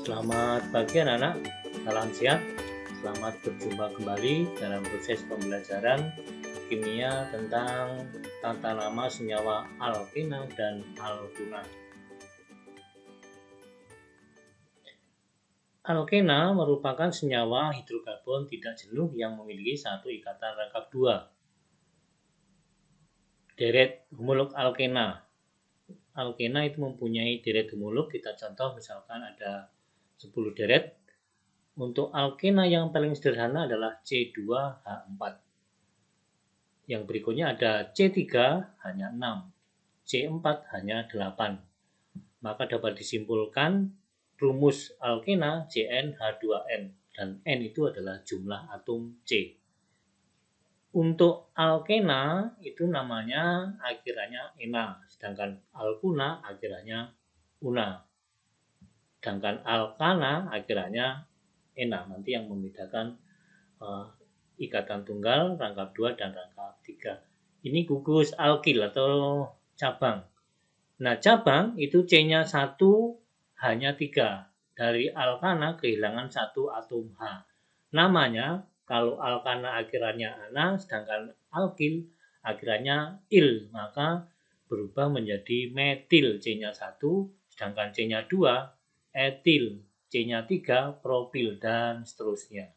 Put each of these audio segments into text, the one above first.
Selamat pagi anak-anak, salam sehat. Selamat berjumpa kembali dalam proses pembelajaran kimia tentang tata nama senyawa alkena dan alkuna. Alkena merupakan senyawa hidrokarbon tidak jenuh yang memiliki satu ikatan rangkap dua. Deret homolog alkena. Alkena itu mempunyai deret homolog, kita contoh misalkan ada 10 deret. Untuk alkena yang paling sederhana adalah C2H4. Yang berikutnya ada C3 hanya 6, C4 hanya 8. Maka dapat disimpulkan rumus alkena CnH2n dan N itu adalah jumlah atom C. Untuk alkena itu namanya akhirannya ena, sedangkan alkuna akhirannya una. Sedangkan alkana akhirannya ena, nanti yang membedakan ikatan tunggal, rangkap 2 dan rangkap 3. Ini gugus alkil atau cabang. Nah, cabang itu C-nya 1 hanya 3. Dari alkana kehilangan 1 atom H. Namanya kalau alkana akhirannya ana, sedangkan alkil akhirannya il, maka berubah menjadi metil C-nya 1, sedangkan C-nya 2 etil, C-nya 3 propil, dan seterusnya.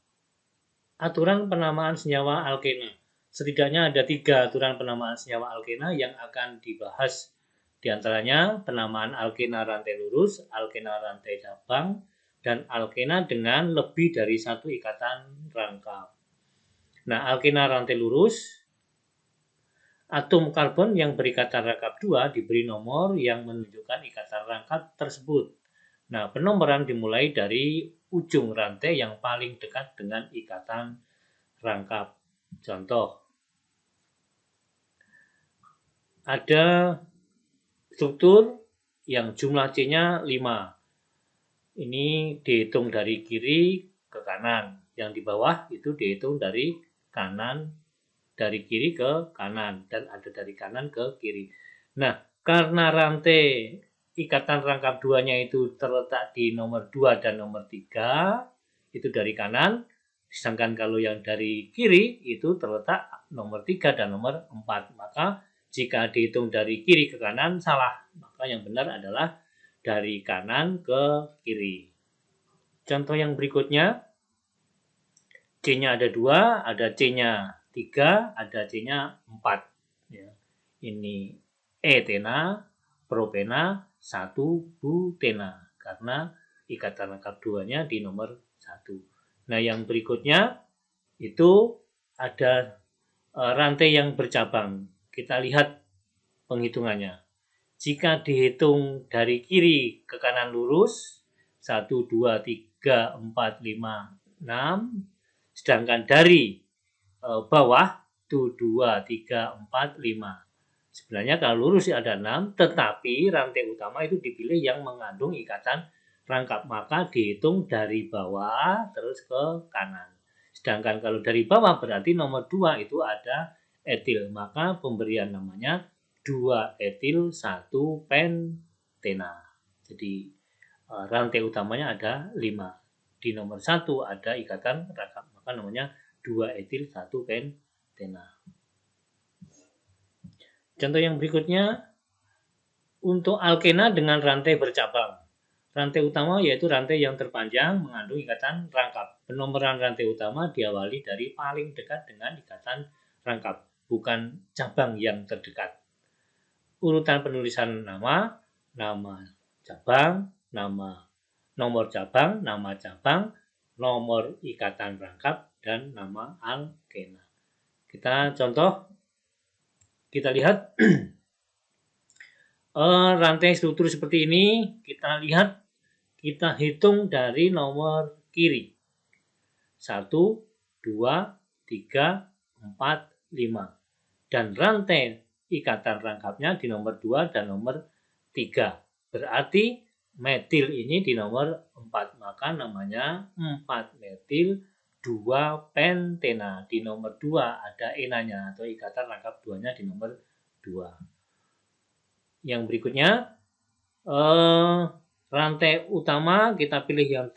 Aturan penamaan senyawa alkena. Setidaknya ada 3 aturan penamaan senyawa alkena yang akan dibahas. Di antaranya penamaan alkena rantai lurus, alkena rantai cabang, dan alkena dengan lebih dari 1 ikatan rangkap. Nah, alkena rantai lurus, atom karbon yang berikatan rangkap 2 diberi nomor yang menunjukkan ikatan rangkap tersebut. Nah, penomoran dimulai dari ujung rantai yang paling dekat dengan ikatan rangkap. Contoh, ada struktur yang jumlah C-nya 5. Ini dihitung dari kiri ke kanan. Yang di bawah itu dihitung dari kiri ke kanan, dan ada dari kanan ke kiri. Nah, karena rantai ikatan rangkap 2-nya itu terletak di nomor 2 dan nomor 3, itu dari kanan, sedangkan kalau yang dari kiri itu terletak nomor 3 dan nomor 4. Maka jika dihitung dari kiri ke kanan salah, maka yang benar adalah dari kanan ke kiri. Contoh yang berikutnya, C-nya ada 2, ada C-nya 3, ada C-nya 4. Ya. Ini etena, propena, 1 butena, karena ikatan rangkap 2-nya di nomor 1. Nah, yang berikutnya itu ada rantai yang bercabang. Kita lihat penghitungannya. Jika dihitung dari kiri ke kanan lurus, 1, 2, 3, 4, 5, 6. Sedangkan dari bawah itu 2, 3, 4, 5. Sebenarnya kalau lurus ada 6, tetapi rantai utama itu dipilih yang mengandung ikatan rangkap. Maka dihitung dari bawah terus ke kanan. Sedangkan kalau dari bawah berarti nomor 2 itu ada etil. Maka pemberian namanya 2 etil 1 pentena. Jadi rantai utamanya ada 5. Di nomor 1 ada ikatan rangkap. Maka namanya 2 etil 1 pentena. Contoh yang berikutnya, untuk alkena dengan rantai bercabang. Rantai utama yaitu rantai yang terpanjang mengandung ikatan rangkap. Penomoran rantai utama diawali dari paling dekat dengan ikatan rangkap, bukan cabang yang terdekat. Urutan penulisan nama cabang, nomor cabang, nama cabang, nomor ikatan rangkap, dan nama alkena. Kita contoh, kita lihat rantai struktur seperti ini. Kita lihat, kita hitung dari nomor kiri. 1, 2, 3, 4, 5. Dan rantai ikatan rangkapnya di nomor 2 dan nomor 3. Berarti metil ini di nomor 4. Maka namanya 4 metil 2 pentena. Di nomor 2 ada enanya atau ikatan rangkap 2-nya di nomor 2. Yang berikutnya, Rantai utama kita pilih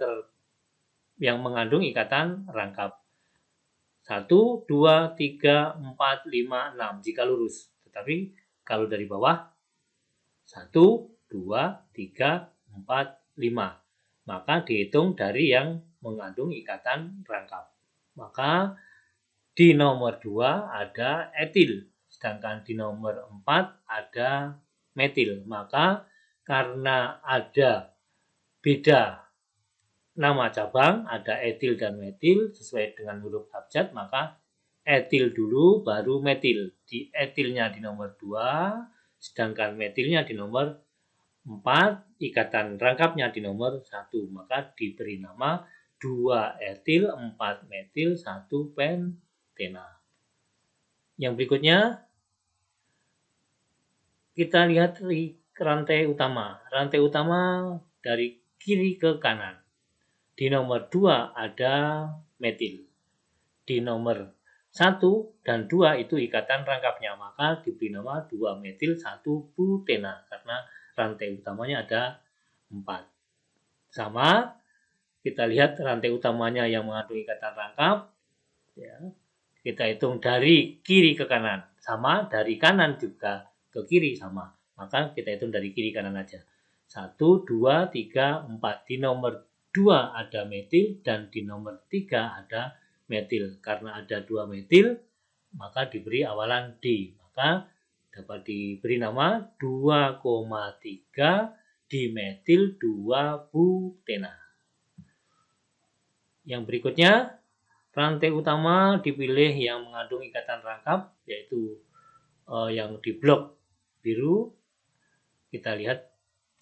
yang mengandung ikatan rangkap. 1, 2, 3, 4, 5, 6 jika lurus. Tetapi kalau dari bawah 1, 2, 3, 4, 5. Maka dihitung dari yang mengandung ikatan rangkap. Maka di nomor 2 ada etil, sedangkan di nomor 4 ada metil. Maka karena ada beda nama cabang, ada etil dan metil sesuai dengan huruf abjad, maka etil dulu baru metil. Di etilnya di nomor 2, sedangkan metilnya di nomor 4, ikatan rangkapnya di nomor 1. Maka diberi nama 2 etil, 4 metil, 1 pentena. Yang berikutnya kita lihat rantai utama. Rantai utama dari kiri ke kanan. Di nomor 2 ada metil. Di nomor 1 dan 2 itu ikatan rangkapnya, maka diberi nama 2 metil 1 butena karena rantai utamanya ada 4. Sama, kita lihat rantai utamanya yang mengandung ikatan rangkap. Ya, kita hitung dari kiri ke kanan. Sama, dari kanan juga ke kiri sama. Maka kita hitung dari kiri kanan aja. 1, 2, 3, 4. Di nomor 2 ada metil dan di nomor 3 ada metil. Karena ada 2 metil, maka diberi awalan D. Maka dapat diberi nama 2,3 dimetil 2 butena. Yang berikutnya, rantai utama dipilih yang mengandung ikatan rangkap, yaitu yang di blok biru. Kita lihat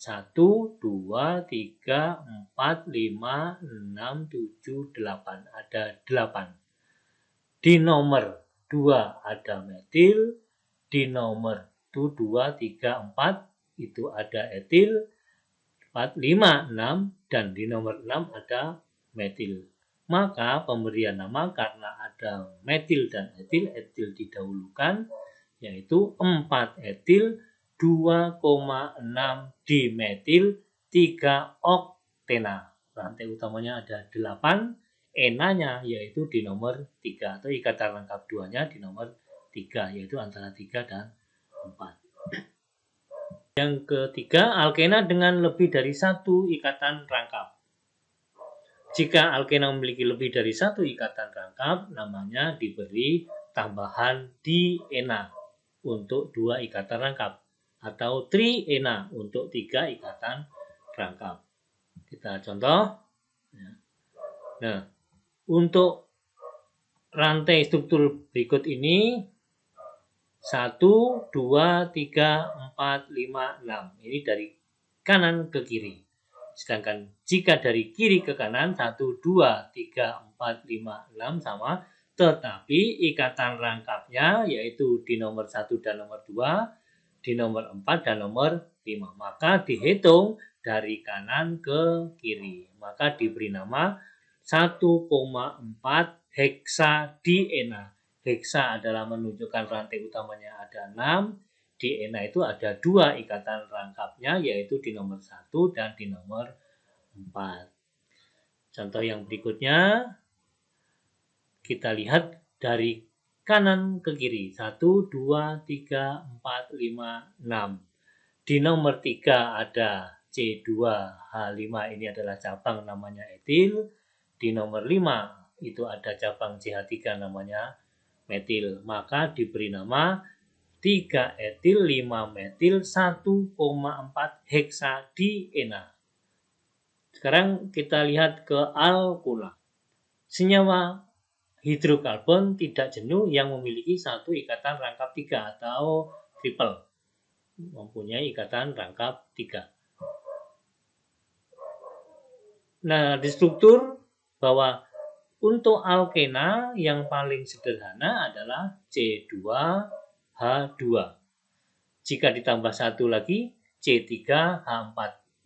1, 2, 3, 4, 5, 6, 7, 8. Ada 8. Di nomor 2 ada metil, di nomor 2, 3, 4 itu ada etil, 4, 5, 6, dan di nomor 6 ada metil. Maka pemberian nama karena ada metil dan etil, etil didahulukan, yaitu 4 etil, 2,6 dimetil, 3 oktena. Rantai utamanya ada 8, enanya yaitu di nomor 3, atau ikatan rangkap 2-nya di nomor 3, yaitu antara 3 dan 4. Yang ketiga, alkena dengan lebih dari 1 ikatan rangkap. Jika alkena memiliki lebih dari 1 ikatan rangkap, namanya diberi tambahan diena untuk 2 ikatan rangkap, atau triena untuk 3 ikatan rangkap. Kita contoh. Nah, untuk rantai struktur berikut ini 1, 2, 3, 4, 5, 6. Ini dari kanan ke kiri. Sedangkan jika dari kiri ke kanan 1, 2, 3, 4, 5, 6 sama, tetapi ikatan rangkapnya yaitu di nomor 1 dan nomor 2, di nomor 4 dan nomor 5. Maka dihitung dari kanan ke kiri. Maka diberi nama 1,4 heksadiena. Heksa adalah menunjukkan rantai utamanya ada 6. Diena itu ada 2 ikatan rangkapnya, yaitu di nomor 1 dan di nomor 4. Contoh yang berikutnya, kita lihat dari kanan ke kiri. 1, 2, 3, 4, 5, 6. Di nomor 3 ada C2H5, ini adalah cabang namanya etil. Di nomor 5 itu ada cabang CH3 namanya metil. Maka diberi nama 3 etil 5 metil 1,4 heksadiena. Sekarang kita lihat ke alkola. Senyawa hidrokarbon tidak jenuh yang memiliki 1 ikatan rangkap 3 atau triple. Mempunyai ikatan rangkap 3. Nah, di struktur bahwa untuk alkena yang paling sederhana adalah C2H2. Jika ditambah 1 lagi C3H4,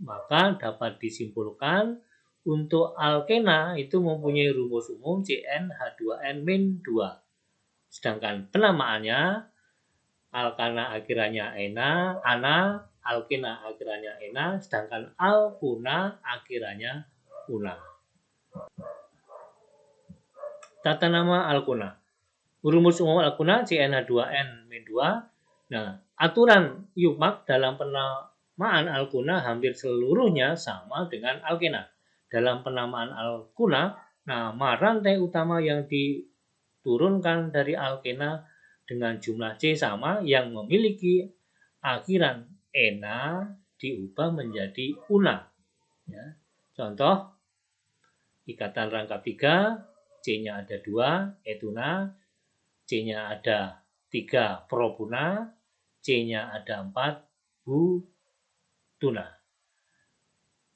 maka dapat disimpulkan untuk alkena itu mempunyai rumus umum CnH2n-2. Sedangkan penamaannya alkana akhirannya ena, ana, alkena akhirannya ena, sedangkan alkuna akhirannya una. Tata nama alkuna. Rumus umum alkuna CNH2N-2. Nah, aturan Yumak dalam penamaan alkuna hampir seluruhnya sama dengan alkena. Dalam penamaan alkuna, nama rantai utama yang diturunkan dari alkena dengan jumlah C sama yang memiliki akhiran ena diubah menjadi una. Ya. Contoh, ikatan rangkap 3, C-nya ada 2, etuna, C-nya ada 3, propuna, C-nya ada 4, butuna.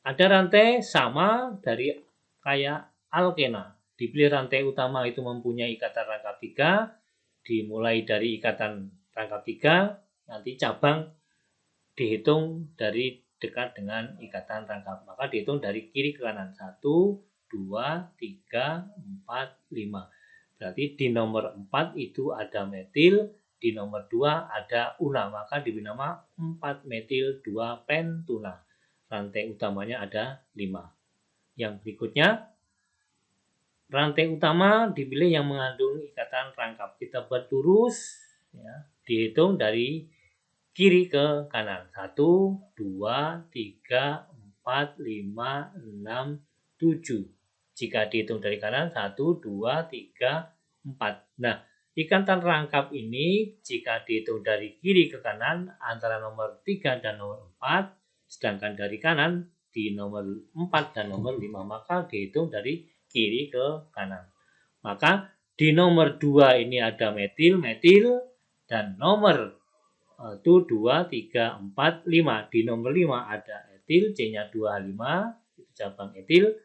Ada rantai sama dari kayak alkena. Dipilih rantai utama itu mempunyai ikatan rangkap 3, dimulai dari ikatan rangkap 3, nanti cabang dihitung dari dekat dengan ikatan rangkap. Maka dihitung dari kiri ke kanan. 1, 2, 3, 4, 5. Berarti di nomor 4 itu ada metil, di nomor 2 ada una. Maka diberi nama 4 metil 2 pentuna. Rantai utamanya ada 5. Yang berikutnya, rantai utama dipilih yang mengandung ikatan rangkap. Kita buat lurus, ya, dihitung dari kiri ke kanan. 1, 2, 3, 4, 5, 6, 7. Jika dihitung dari kanan, 1, 2, 3, 4. Nah, ikatan rangkap ini jika dihitung dari kiri ke kanan antara nomor 3 dan nomor 4, sedangkan dari kanan di nomor 4 dan nomor 5, maka dihitung dari kiri ke kanan. Maka di nomor 2 ini ada metil, dan nomor 1, 2, 3, 4, 5. Di nomor 5 ada etil, C-nya 25, itu cabang etil,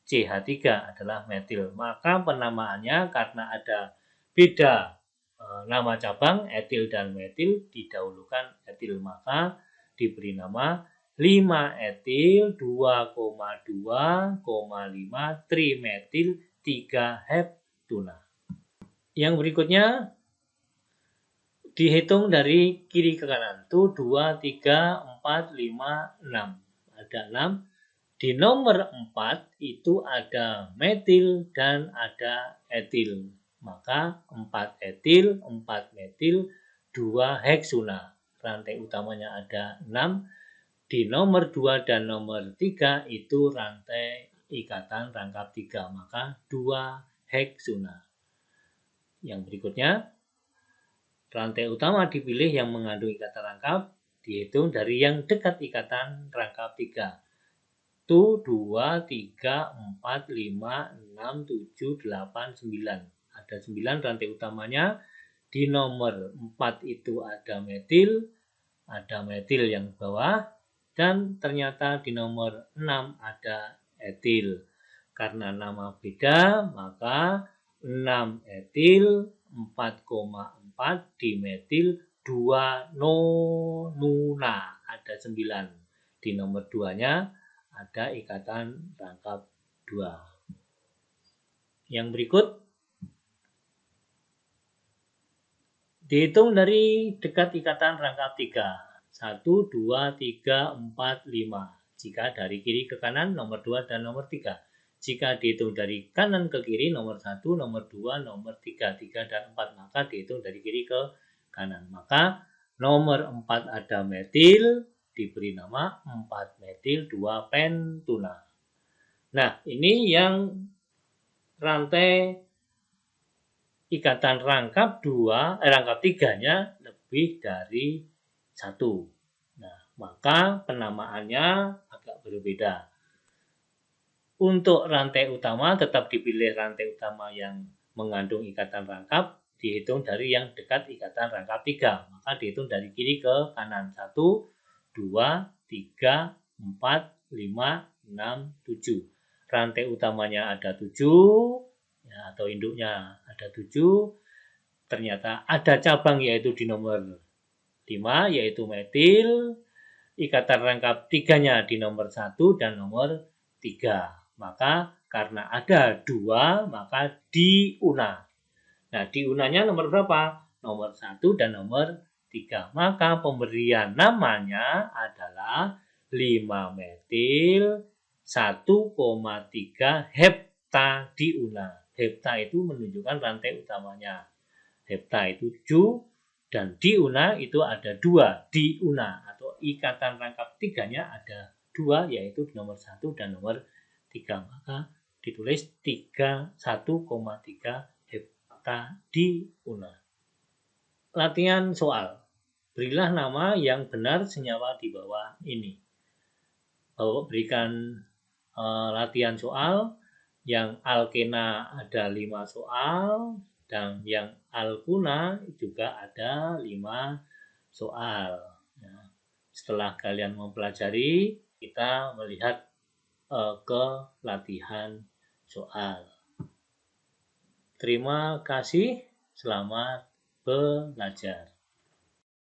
CH3 adalah metil. Maka penamaannya karena ada beda nama cabang, etil dan metil, didahulukan etil. Maka diberi nama 5 etil 2,2,5 trimetil 3 heptuna. Yang berikutnya dihitung dari kiri ke kanan. 1, 2, 3, 4, 5, 6. Ada 6. Di nomor 4 itu ada metil dan ada etil. Maka 4 etil, 4 metil, 2 heksuna. Rantai utamanya ada 6. Di nomor 2 dan nomor 3 itu rantai ikatan rangkap 3. Maka 2 heksuna. Yang berikutnya, rantai utama dipilih yang mengandung ikatan rangkap, dihitung dari yang dekat ikatan rangkap 3. 1, 2, 3, 4, 5, 6, 7, 8, 9. Ada 9 rantai utamanya. Di nomor 4 itu ada metil yang bawah, dan ternyata di nomor 6 ada etil. Karena nama beda, maka 6 etil, 4,4 dimetil, 2 nonuna. Ada 9. Di nomor 2-nya ada ikatan rangkap 2. Yang berikut, dihitung dari dekat ikatan rangkap 3. 1, 2, 3, 4, 5. Jika dari kiri ke kanan, nomor 2 dan nomor 3. Jika dihitung dari kanan ke kiri, nomor 1, nomor 2, nomor 3, 3 dan 4. Maka dihitung dari kiri ke kanan. Maka nomor 4 ada metil, diberi nama 4 metil 2 pentuna. Nah, ini yang rantai ikatan rangkap 3-nya lebih dari 1. Nah, maka penamaannya agak berbeda. Untuk rantai utama tetap dipilih rantai utama yang mengandung ikatan rangkap, dihitung dari yang dekat ikatan rangkap 3. Maka dihitung dari kiri ke kanan. 1, 2, 3, 4, 5, 6, 7. Rantai utamanya ada 7, ya, atau induknya ada 7. Ternyata ada cabang yaitu di nomor 5, yaitu metil. Ikatan rangkap 3-nya di nomor 1 dan nomor 3. Maka karena ada 2, maka diuna. Nah, diunanya nomor berapa? Nomor 1 dan nomor 3. Maka pemberian namanya adalah 5-metil 1,3 heptadiuna. Hepta itu menunjukkan rantai utamanya. Hepta itu 7 dan diuna itu ada 2. Diuna atau ikatan rangkap 3-nya ada 2, yaitu nomor 1 dan nomor 3. Maka ditulis 1,3 heptadiuna. Latihan soal. Berilah nama yang benar senyawa di bawah ini. Bapak berikan latihan soal. Yang alkena ada 5 soal. Dan yang alkuna juga ada 5 soal. Nah, setelah kalian mempelajari, kita melihat ke latihan soal. Terima kasih, selamat belajar.